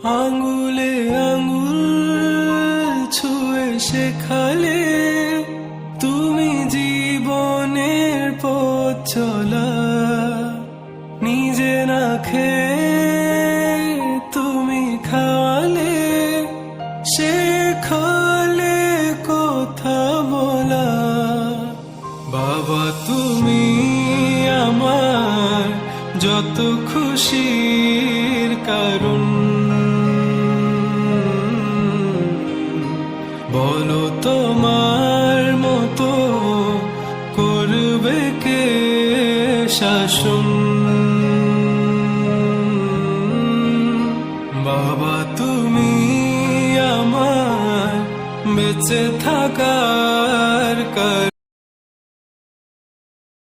আঙ্গুলে আঙ্গুল ছুঁয়ে শেখালে তুমি জীবনের পথ চলা। নিজে না খেয়ে তুমি খাওয়ালে, শেখালে কথা বলা। বাবা তুমি আমার যত খুশির কারণ, বলো তোমার মতো করবে কে শাসন। বাবা তুমি আমার বেঁচে থাকার কারণ।